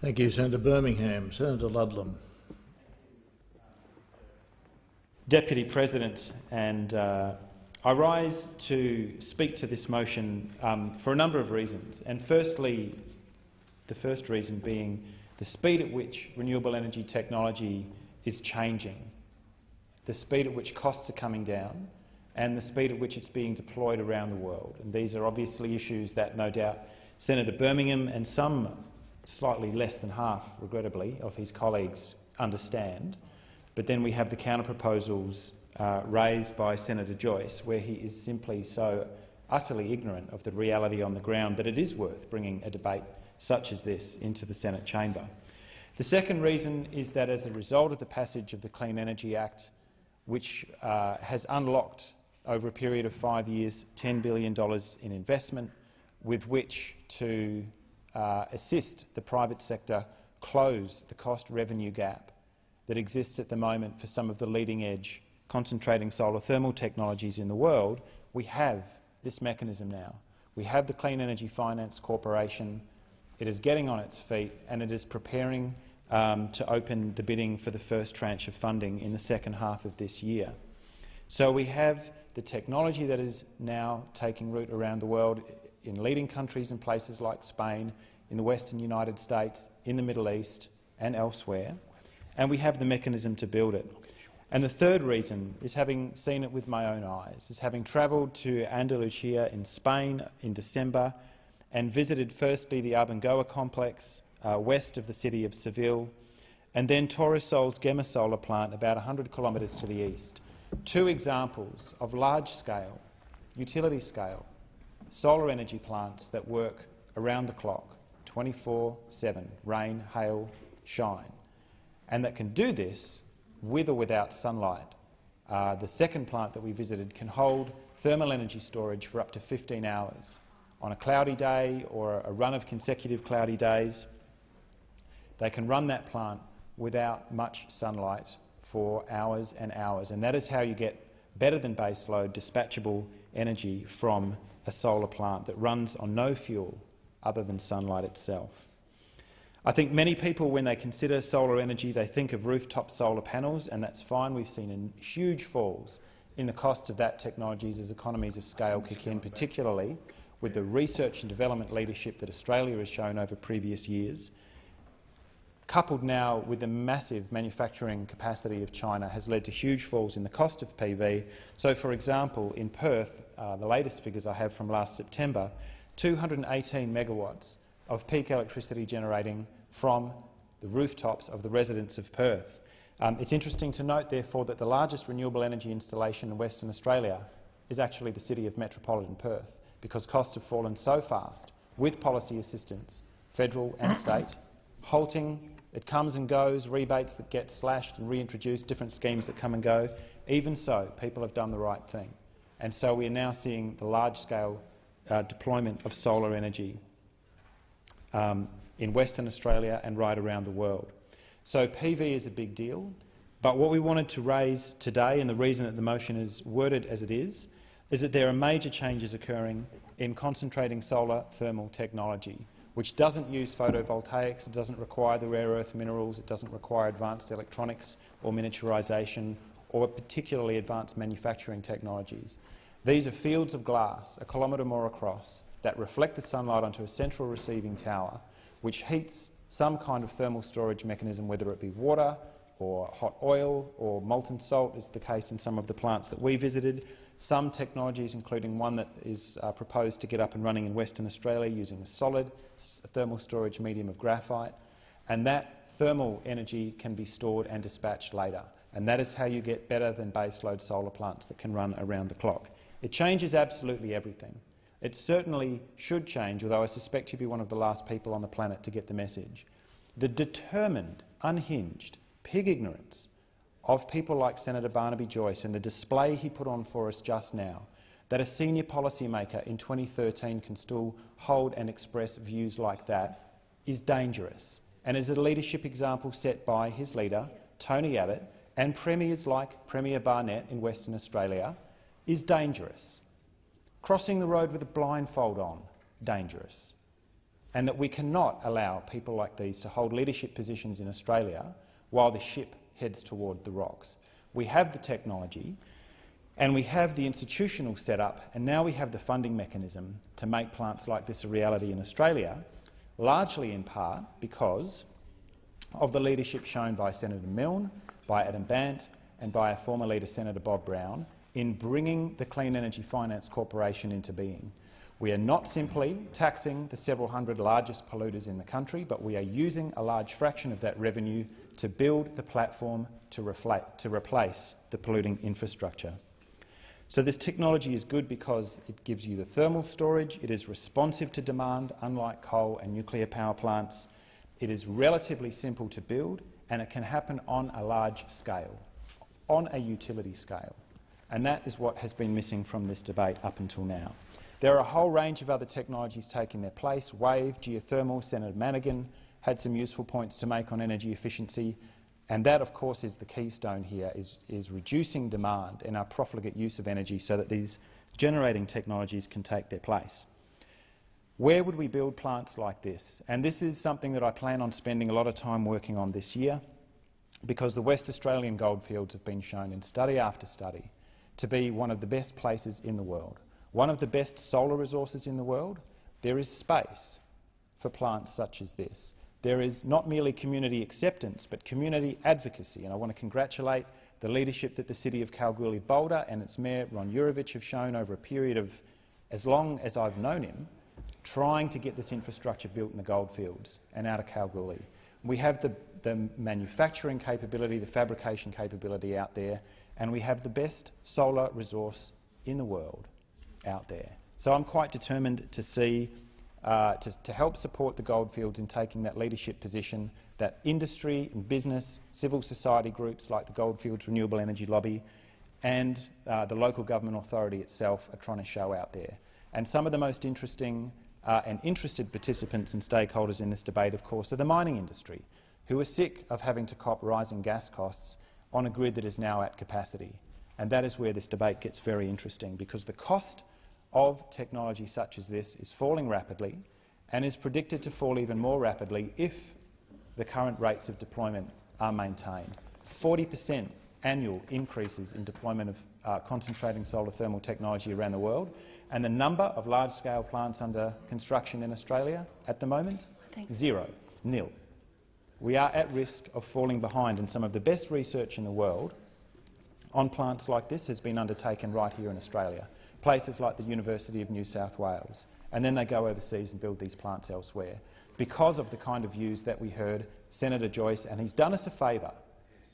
Thank you, Senator Birmingham. Senator Ludlam. Deputy President, and I rise to speak to this motion for a number of reasons. And firstly, the first reason being the speed at which renewable energy technology is changing, the speed at which costs are coming down, and the speed at which it's being deployed around the world. And these are obviously issues that no doubt Senator Birmingham and some slightly less than half, regrettably, of his colleagues understand. But then we have the counter-proposals raised by Senator Joyce, where he is simply so utterly ignorant of the reality on the ground that it is worth bringing a debate such as this into the Senate chamber. The second reason is that as a result of the passage of the Clean Energy Act, which has unlocked over a period of 5 years $10 billion in investment with which to assist the private sector close the cost-revenue gap that exists at the moment for some of the leading-edge concentrating solar thermal technologies in the world, we have this mechanism now. We have the Clean Energy Finance Corporation. It is getting on its feet and it is preparing to open the bidding for the first tranche of funding in the second half of this year. So we have the technology that is now taking root around the world in leading countries in places like Spain, in the Western United States, in the Middle East and elsewhere, and we have the mechanism to build it. And the third reason is having seen it with my own eyes, is having travelled to Andalusia in Spain in December and visited firstly the Abengoa complex west of the city of Seville, and then Torresol's Gemma solar plant about 100 kilometres to the east. Two examples of large-scale, utility-scale solar energy plants that work around the clock, 24/7, rain, hail, shine, and that can do this with or without sunlight. The second plant that we visited can hold thermal energy storage for up to 15 hours. On a cloudy day or a run of consecutive cloudy days, they can run that plant without much sunlight for hours and hours, and that is how you get better than baseload dispatchable energy from a solar plant that runs on no fuel other than sunlight itself. I think many people, when they consider solar energy, they think of rooftop solar panels, and that's fine. We've seen huge falls in the cost of that technology as economies of scale kick in, particularly with the research and development leadership that Australia has shown over previous years, coupled now with the massive manufacturing capacity of China, has led to huge falls in the cost of PV. So, for example, in Perth, the latest figures I have from last September, 218 megawatts of peak electricity generating from the rooftops of the residents of Perth. It's interesting to note, therefore, that the largest renewable energy installation in Western Australia is actually the city of metropolitan Perth, because costs have fallen so fast, with policy assistance, federal and state, halting. It comes and goes, rebates that get slashed and reintroduced, different schemes that come and go. Even so, people have done the right thing. And so we are now seeing the large-scale deployment of solar energy in Western Australia and right around the world. So PV is a big deal, but what we wanted to raise today, and the reason that the motion is worded as it is that there are major changes occurring in concentrating solar thermal technology, which doesn't use photovoltaics, it doesn't require the rare earth minerals, it doesn't require advanced electronics or miniaturisation or particularly advanced manufacturing technologies. These are fields of glass, a kilometre more across, that reflect the sunlight onto a central receiving tower, which heats some kind of thermal storage mechanism, whether it be water or hot oil or molten salt, is the case in some of the plants that we visited. Some technologies, including one that is proposed to get up and running in Western Australia using a solid thermal storage medium of graphite, and that thermal energy can be stored and dispatched later. And that is how you get better than baseload solar plants that can run around the clock. It changes absolutely everything. It certainly should change, although I suspect you'd be one of the last people on the planet to get the message. The determined, unhinged, pig ignorance of people like Senator Barnaby Joyce and the display he put on for us just now, that a senior policymaker in 2013 can still hold and express views like that, is dangerous, and is a leadership example set by his leader, Tony Abbott, and premiers like Premier Barnett in Western Australia, is dangerous. Crossing the road with a blindfold on, dangerous. and that we cannot allow people like these to hold leadership positions in Australia while the ship heads toward the rocks. We have the technology and we have the institutional setup, and now we have the funding mechanism to make plants like this a reality in Australia, largely in part because of the leadership shown by Senator Milne, by Adam Bandt and by our former leader Senator Bob Brown in bringing the Clean Energy Finance Corporation into being. We are not simply taxing the several hundred largest polluters in the country, but we are using a large fraction of that revenue to build the platform to replace the polluting infrastructure. So this technology is good because it gives you the thermal storage, it is responsive to demand, unlike coal and nuclear power plants, it is relatively simple to build, and it can happen on a large scale, on a utility scale. And that is what has been missing from this debate up until now. There are a whole range of other technologies taking their place. Wave, geothermal, Senator Madigan had some useful points to make on energy efficiency, and that, of course, is the keystone here, is reducing demand and our profligate use of energy so that these generating technologies can take their place. Where would we build plants like this? And this is something that I plan on spending a lot of time working on this year, because the West Australian goldfields have been shown in study after study to be one of the best places in the world, one of the best solar resources in the world. There is space for plants such as this. There is not merely community acceptance, but community advocacy, and I want to congratulate the leadership that the City of Kalgoorlie-Boulder and its Mayor Ron Jurevich have shown over a period of as long as I've known him, trying to get this infrastructure built in the goldfields and out of Kalgoorlie. We have the manufacturing capability, the fabrication capability out there, and we have the best solar resource in the world out there. So I'm quite determined to see to help support the goldfields in taking that leadership position that industry and business, civil society groups like the Goldfields Renewable Energy Lobby and the local government authority itself are trying to show out there. And some of the most interesting and interested participants and stakeholders in this debate, of course, are the mining industry, who are sick of having to cop rising gas costs on a grid that is now at capacity. And that is where this debate gets very interesting, because the cost of technology such as this is falling rapidly and is predicted to fall even more rapidly if the current rates of deployment are maintained. 40% annual increases in deployment of concentrating solar thermal technology around the world, and the number of large-scale plants under construction in Australia at the moment, zero, nil. We are at risk of falling behind, and some of the best research in the world on plants like this has been undertaken right here in Australia, places like the University of New South Wales, and then they go overseas and build these plants elsewhere because of the kind of views that we heard Senator Joyce, and he's done us a favour,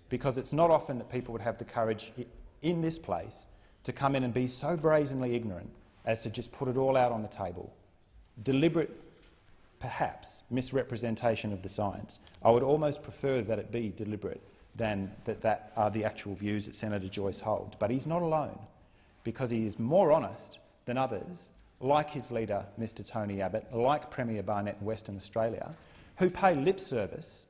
because it's not often that people would have the courage in this place to come in and be so brazenly ignorant as to just put it all out on the table. Deliberate, perhaps, misrepresentation of the science. I would almost prefer that it be deliberate than that are the actual views that Senator Joyce holds. But he's not alone, because he is more honest than others, like his leader, Mr Tony Abbott, like Premier Barnett in Western Australia, who pay lip service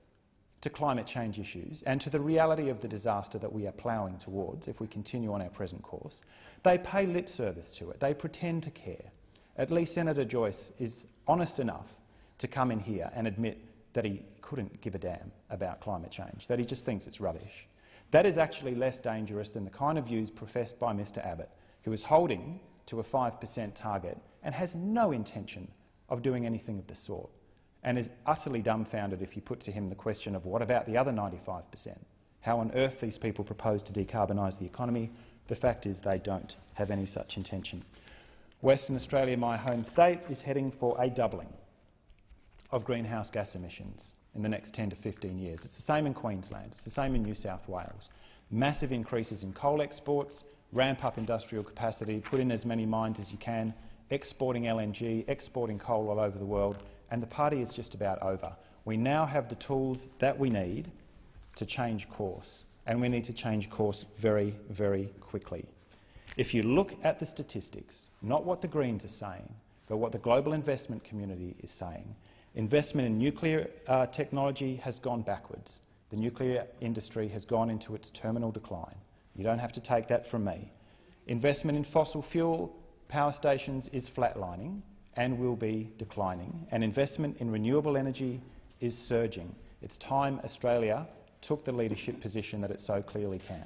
to climate change issues and to the reality of the disaster that we are ploughing towards if we continue on our present course. They pay lip service to it. They pretend to care. At least Senator Joyce is honest enough to come in here and admit that he couldn't give a damn about climate change, that he just thinks it's rubbish. That is actually less dangerous than the kind of views professed by Mr Abbott, who is holding to a 5% target and has no intention of doing anything of the sort, and is utterly dumbfounded if you put to him the question of what about the other 95%? How on earth these people propose to decarbonise the economy? The fact is they don't have any such intention. Western Australia, my home state, is heading for a doubling of greenhouse gas emissions in the next 10 to 15 years. It's the same in Queensland, it's the same in New South Wales. Massive increases in coal exports, ramp up industrial capacity, put in as many mines as you can, exporting LNG, exporting coal all over the world, and the party is just about over. We now have the tools that we need to change course, and we need to change course very, very quickly. If you look at the statistics, not what the Greens are saying, but what the global investment community is saying, investment in nuclear technology has gone backwards. The nuclear industry has gone into its terminal decline. You don't have to take that from me. Investment in fossil fuel power stations is flatlining, and will be declining, and investment in renewable energy is surging. It's time Australia took the leadership position that it so clearly can.